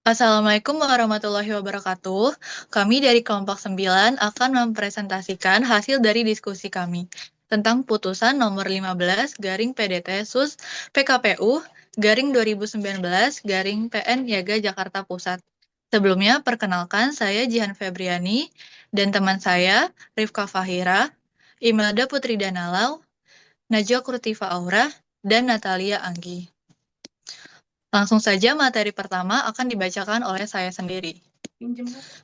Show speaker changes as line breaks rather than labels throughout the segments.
Assalamualaikum warahmatullahi wabarakatuh. Kami dari kelompok 9 akan mempresentasikan hasil dari diskusi kami tentang putusan nomor 15 garing PDT SUS PKPU garing 2019 garing PN Niaga Jakarta Pusat. Sebelumnya, perkenalkan saya Jihan Febriani dan teman saya Rifka Fahira, Imelda Putri Danalau, Najwa Kurtiva Aura, dan Natalia Anggi. Langsung saja materi pertama akan dibacakan oleh saya sendiri.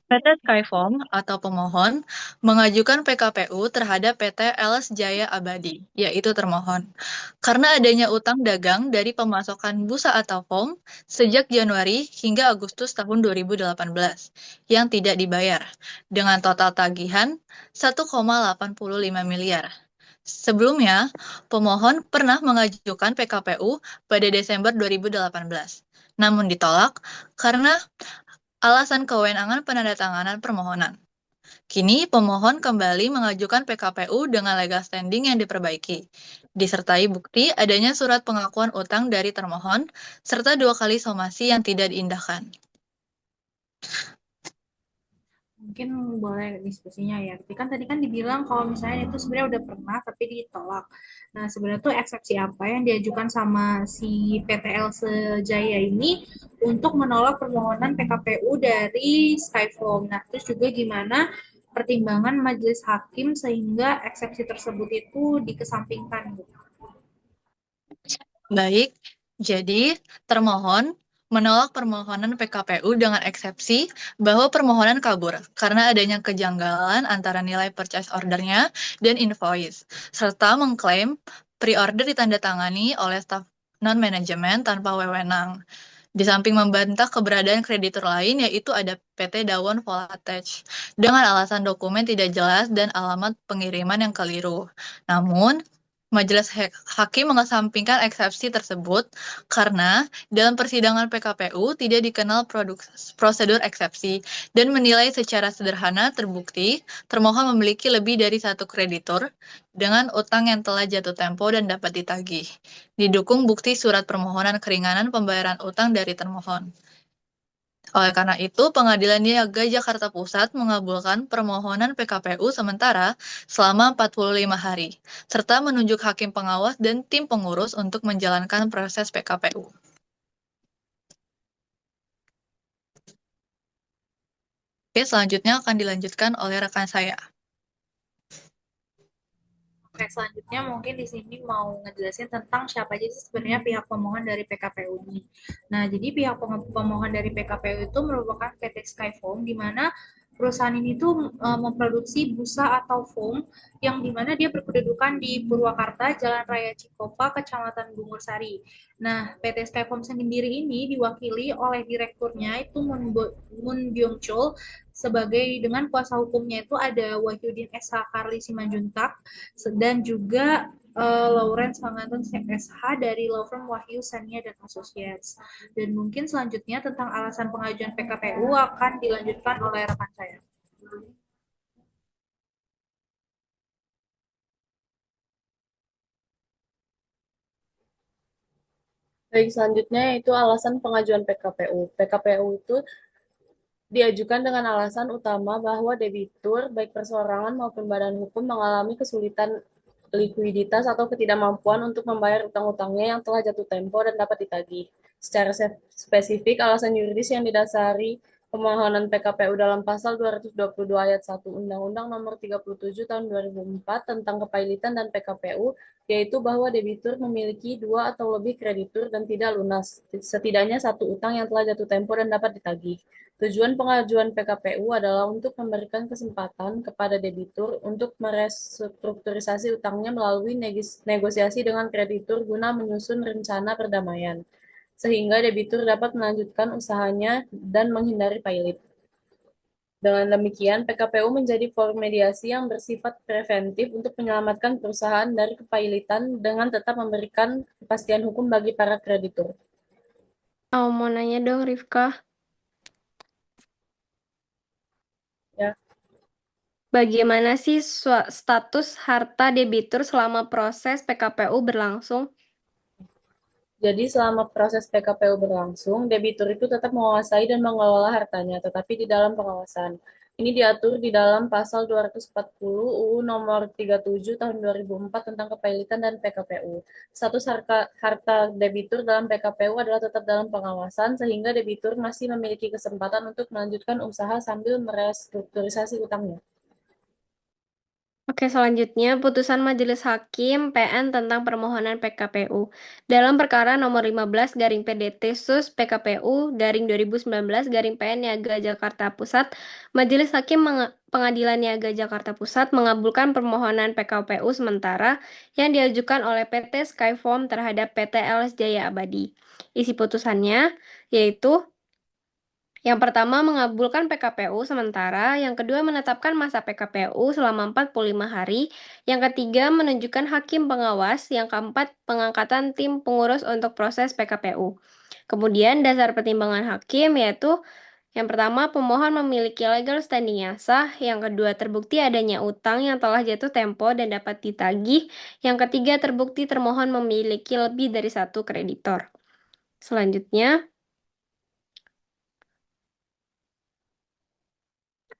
PT Skyform atau pemohon mengajukan PKPU terhadap PT LS Jaya Abadi, yaitu termohon, karena adanya utang dagang dari pemasokan busa atau foam sejak Januari hingga Agustus tahun 2018 yang tidak dibayar, dengan total tagihan 1,85 miliar. Sebelumnya, pemohon pernah mengajukan PKPU pada Desember 2018, namun ditolak karena alasan kewenangan penandatanganan permohonan. Kini, pemohon kembali mengajukan PKPU dengan legal standing yang diperbaiki, disertai bukti adanya surat pengakuan utang dari termohon, serta 2 kali somasi yang tidak diindahkan.
Mungkin boleh diskusinya ya. Tapi kan tadi kan dibilang kalau misalnya itu sebenarnya udah pernah tapi ditolak. Nah, sebenarnya tuh eksepsi apa yang diajukan sama si PTL Sejaya ini untuk menolak permohonan PKPU dari Skyform. Nah, terus juga gimana pertimbangan majelis hakim sehingga eksepsi tersebut itu dikesampingkan gitu.
Baik, jadi termohon menolak permohonan PKPU dengan eksepsi bahwa permohonan kabur karena adanya kejanggalan antara nilai purchase order-nya dan invoice, serta mengklaim pre-order ditandatangani oleh staf non-manajemen tanpa wewenang. Di samping membantah keberadaan kreditur lain, yaitu ada PT Dawon Voltage, dengan alasan dokumen tidak jelas dan alamat pengiriman yang keliru. Namun, Majelis Hakim mengesampingkan eksepsi tersebut karena dalam persidangan PKPU tidak dikenal prosedur eksepsi dan menilai secara sederhana terbukti termohon memiliki lebih dari satu kreditur dengan utang yang telah jatuh tempo dan dapat ditagih. Didukung bukti surat permohonan keringanan pembayaran utang dari termohon. Oleh karena itu, Pengadilan Niaga Jakarta Pusat mengabulkan permohonan PKPU sementara selama 45 hari, serta menunjuk hakim pengawas dan tim pengurus untuk menjalankan proses PKPU. Oke, selanjutnya akan dilanjutkan oleh rekan saya.
Oke, selanjutnya mungkin di sini mau ngejelasin tentang siapa aja sih sebenarnya pihak pemohon dari PKPU ini. Nah, jadi pihak pemohon dari PKPU itu merupakan PT Skyfoam, di mana perusahaan ini tuh memproduksi busa atau foam yang dimana dia berkedudukan di Purwakarta, Jalan Raya Cikopa, Kecamatan Bungur Sari. Nah, PT Skyfoam sendiri ini diwakili oleh direkturnya itu Moon Byung Chul, sebagai dengan kuasa hukumnya itu ada Wahyudin SH Karli Simanjuntak dan juga Lawrence Panganten SH dari law firm Wahyu Sania dan Associates. Dan mungkin selanjutnya tentang alasan pengajuan PKPU akan dilanjutkan oleh rekan saya.
Baik, selanjutnya yaitu alasan pengajuan PKPU. PKPU itu diajukan dengan alasan utama bahwa debitur, baik perseorangan maupun badan hukum, mengalami kesulitan likuiditas atau ketidakmampuan untuk membayar utang-utangnya yang telah jatuh tempo dan dapat ditagih. Secara spesifik, alasan yuridis yang didasari pemohonan PKPU dalam pasal 222 ayat 1 Undang-Undang Nomor 37 Tahun 2004 tentang kepailitan dan PKPU, yaitu bahwa debitur memiliki dua atau lebih kreditur dan tidak lunas, setidaknya satu utang yang telah jatuh tempo dan dapat ditagih. Tujuan pengajuan PKPU adalah untuk memberikan kesempatan kepada debitur untuk merestrukturisasi utangnya melalui negosiasi dengan kreditur guna menyusun rencana perdamaian, sehingga debitur dapat melanjutkan usahanya dan menghindari pailit. Dengan demikian, PKPU menjadi forum mediasi yang bersifat preventif untuk menyelamatkan perusahaan dari kepailitan dengan tetap memberikan kepastian hukum bagi para kreditur.
Mau nanya dong, Rifka.
Ya.
Bagaimana sih status harta debitur selama proses PKPU berlangsung?
Jadi selama proses PKPU berlangsung, debitur itu tetap menguasai dan mengelola hartanya, tetapi di dalam pengawasan. Ini diatur di dalam pasal 240 UU nomor 37 tahun 2004 tentang kepilitan dan PKPU. Status harta debitur dalam PKPU adalah tetap dalam pengawasan, sehingga debitur masih memiliki kesempatan untuk melanjutkan usaha sambil merestrukturisasi utangnya.
Oke, selanjutnya putusan Majelis Hakim PN tentang permohonan PKPU. Dalam perkara nomor 15 garing PDT sus PKPU garing 2019 garing PN Niaga Jakarta Pusat, Majelis Hakim Pengadilan Niaga Jakarta Pusat mengabulkan permohonan PKPU sementara yang diajukan oleh PT Skyform terhadap PT LS Jaya Abadi. Isi putusannya yaitu yang pertama, mengabulkan PKPU sementara. Yang kedua, menetapkan masa PKPU selama 45 hari. Yang ketiga, menunjukkan hakim pengawas. Yang keempat, pengangkatan tim pengurus untuk proses PKPU. Kemudian, dasar pertimbangan hakim yaitu yang pertama, pemohon memiliki legal standing yang sah. Yang kedua, terbukti adanya utang yang telah jatuh tempo dan dapat ditagih. Yang ketiga, terbukti termohon memiliki lebih dari satu kreditor. Selanjutnya,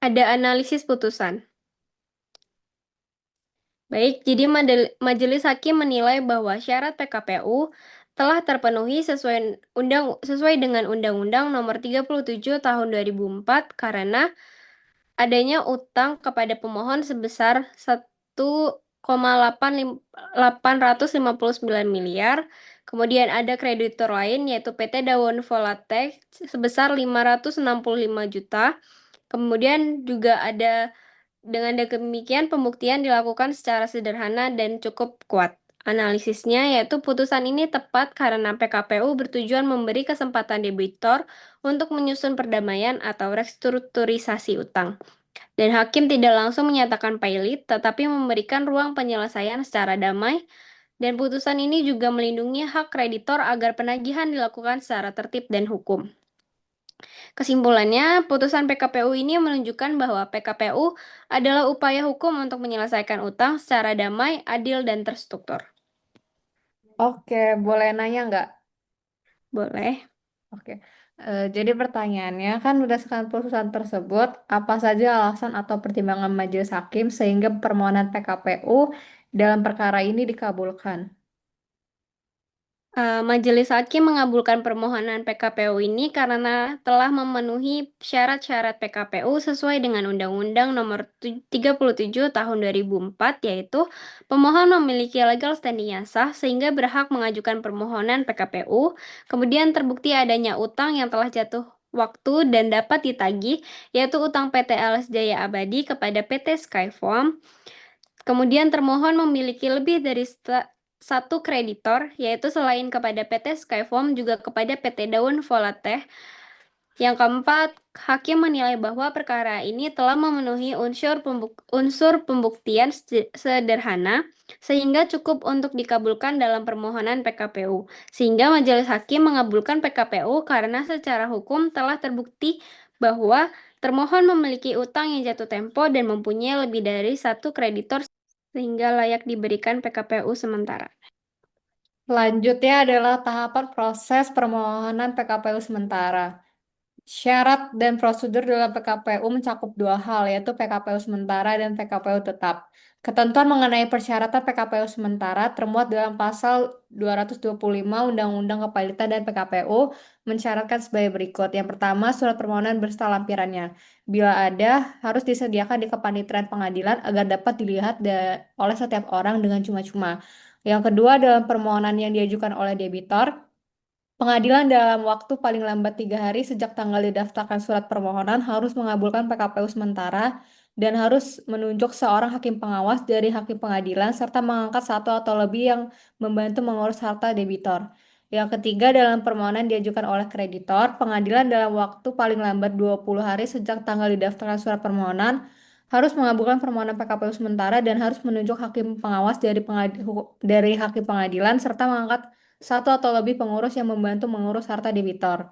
ada analisis putusan. Baik, jadi Majelis Hakim menilai bahwa syarat PKPU telah terpenuhi sesuai dengan Undang-Undang Nomor 37 Tahun 2004 karena adanya utang kepada pemohon sebesar 1,859 miliar. Kemudian ada kreditor lain yaitu PT Dawon Volatech sebesar 565 juta. Kemudian juga ada dengan demikian, pembuktian dilakukan secara sederhana dan cukup kuat. Analisisnya yaitu putusan ini tepat karena PKPU bertujuan memberi kesempatan debitor untuk menyusun perdamaian atau restrukturisasi utang. Dan hakim tidak langsung menyatakan pailit, tetapi memberikan ruang penyelesaian secara damai. Dan putusan ini juga melindungi hak kreditor agar penagihan dilakukan secara tertib dan hukum. Kesimpulannya, putusan PKPU ini menunjukkan bahwa PKPU adalah upaya hukum untuk menyelesaikan utang secara damai, adil, dan terstruktur.
Oke, boleh nanya nggak?
Boleh.
Oke. Jadi pertanyaannya kan berdasarkan putusan tersebut, apa saja alasan atau pertimbangan majelis hakim sehingga permohonan PKPU dalam perkara ini dikabulkan?
Majelis Hakim mengabulkan permohonan PKPU ini karena telah memenuhi syarat-syarat PKPU sesuai dengan Undang-Undang Nomor 37 Tahun 2004, yaitu pemohon memiliki legal standing yang sah sehingga berhak mengajukan permohonan PKPU, kemudian terbukti adanya utang yang telah jatuh waktu dan dapat ditagih, yaitu utang PT LS Jaya Abadi kepada PT Skyform. Kemudian termohon memiliki lebih dari satu kreditor, yaitu selain kepada PT Skyform juga kepada PT Daun Volatech. Yang keempat, hakim menilai bahwa perkara ini telah memenuhi unsur pembuktian sederhana sehingga cukup untuk dikabulkan dalam permohonan PKPU. Sehingga majelis hakim mengabulkan PKPU karena secara hukum telah terbukti bahwa termohon memiliki utang yang jatuh tempo dan mempunyai lebih dari satu kreditor sehingga layak diberikan PKPU sementara.
Selanjutnya adalah tahapan proses permohonan PKPU sementara. Syarat dan prosedur dalam PKPU mencakup dua hal, yaitu PKPU sementara dan PKPU tetap. Ketentuan mengenai persyaratan PKPU sementara termuat dalam pasal 225 Undang-Undang Kepilitan dan PKPU mensyaratkan sebagai berikut. Yang pertama, surat permohonan berserta lampirannya. Bila ada, harus disediakan di kepanitiaan pengadilan agar dapat dilihat oleh setiap orang dengan cuma-cuma. Yang kedua, dalam permohonan yang diajukan oleh debitor, pengadilan dalam waktu paling lambat 3 hari sejak tanggal didaftarkan surat permohonan harus mengabulkan PKPU sementara dan harus menunjuk seorang hakim pengawas dari hakim pengadilan serta mengangkat satu atau lebih yang membantu mengurus harta debitor. Yang ketiga, dalam permohonan diajukan oleh kreditor, pengadilan dalam waktu paling lambat 20 hari sejak tanggal didaftarkan surat permohonan harus mengabulkan permohonan PKPU sementara dan harus menunjuk hakim pengawas dari hakim pengadilan serta mengangkat satu atau lebih pengurus yang membantu mengurus harta debitor.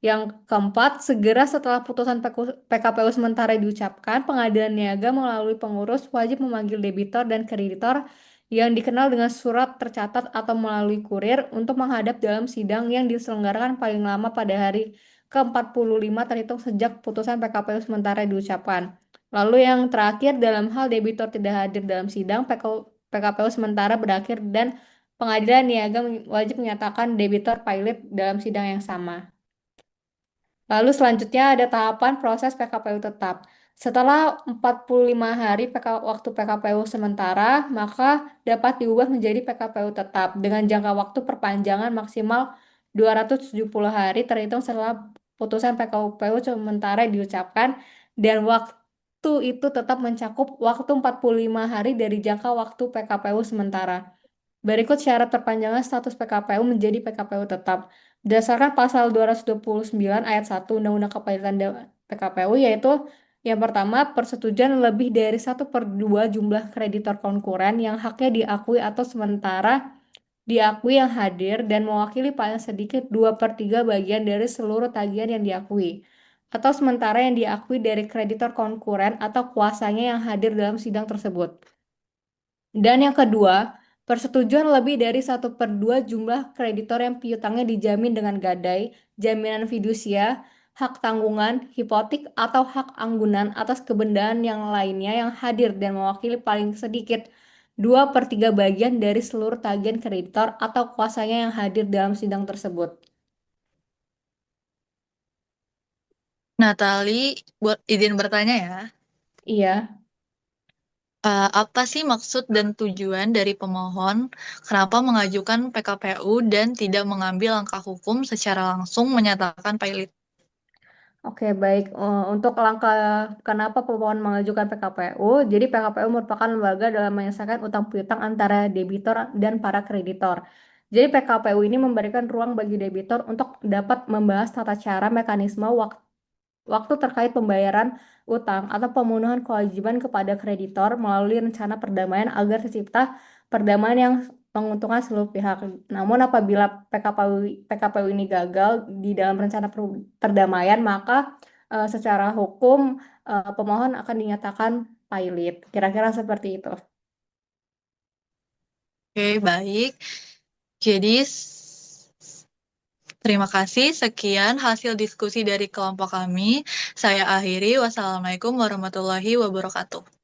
Yang keempat, segera setelah putusan PKPU sementara diucapkan, pengadilan niaga melalui pengurus wajib memanggil debitor dan kreditor yang dikenal dengan surat tercatat atau melalui kurir untuk menghadap dalam sidang yang diselenggarakan paling lama pada hari ke-45 terhitung sejak putusan PKPU sementara diucapkan. Lalu yang terakhir, dalam hal debitur tidak hadir dalam sidang, PKPU sementara berakhir dan pengadilan niaga wajib menyatakan debitur pilot dalam sidang yang sama. Lalu selanjutnya ada tahapan proses PKPU tetap. Setelah 45 hari waktu PKPU sementara, maka dapat diubah menjadi PKPU tetap dengan jangka waktu perpanjangan maksimal 270 hari terhitung setelah putusan PKPU sementara diucapkan dan waktu itu tetap mencakup waktu 45 hari dari jangka waktu PKPU sementara. Berikut syarat perpanjangan status PKPU menjadi PKPU tetap. Berdasarkan pasal 229 ayat 1 Undang-Undang PKPU, yaitu yang pertama, persetujuan lebih dari 1/2 jumlah kreditor konkuren yang haknya diakui atau sementara diakui yang hadir dan mewakili paling sedikit 2/3 bagian dari seluruh tagihan yang diakui, atau sementara yang diakui dari kreditor konkuren atau kuasanya yang hadir dalam sidang tersebut. Dan yang kedua, persetujuan lebih dari 1/2 jumlah kreditor yang piutangnya dijamin dengan gadai, jaminan fidusia, hak tanggungan, hipotek, atau hak anggunan atas kebendaan yang lainnya yang hadir dan mewakili paling sedikit 2/3 bagian dari seluruh tagihan kreditor atau kuasanya yang hadir dalam sidang tersebut.
Natali, buat izin bertanya ya.
Iya.
Apa sih maksud dan tujuan dari pemohon kenapa mengajukan PKPU dan tidak mengambil langkah hukum secara langsung menyatakan pilot?
Oke, baik. Untuk langkah kenapa pemohon mengajukan PKPU, jadi PKPU merupakan lembaga dalam menyelesaikan utang piutang antara debitur dan para kreditor. Jadi PKPU ini memberikan ruang bagi debitur untuk dapat membahas tata cara mekanisme waktu terkait pembayaran utang atau pemenuhan kewajiban kepada kreditor melalui rencana perdamaian agar tercipta perdamaian yang menguntungkan seluruh pihak. Namun apabila PKPU ini gagal di dalam rencana perdamaian, maka secara hukum pemohon akan dinyatakan pilot. Kira-kira seperti itu.
Oke, baik. Jadi, terima kasih. Sekian hasil diskusi dari kelompok kami. Saya akhiri. Wassalamualaikum warahmatullahi wabarakatuh.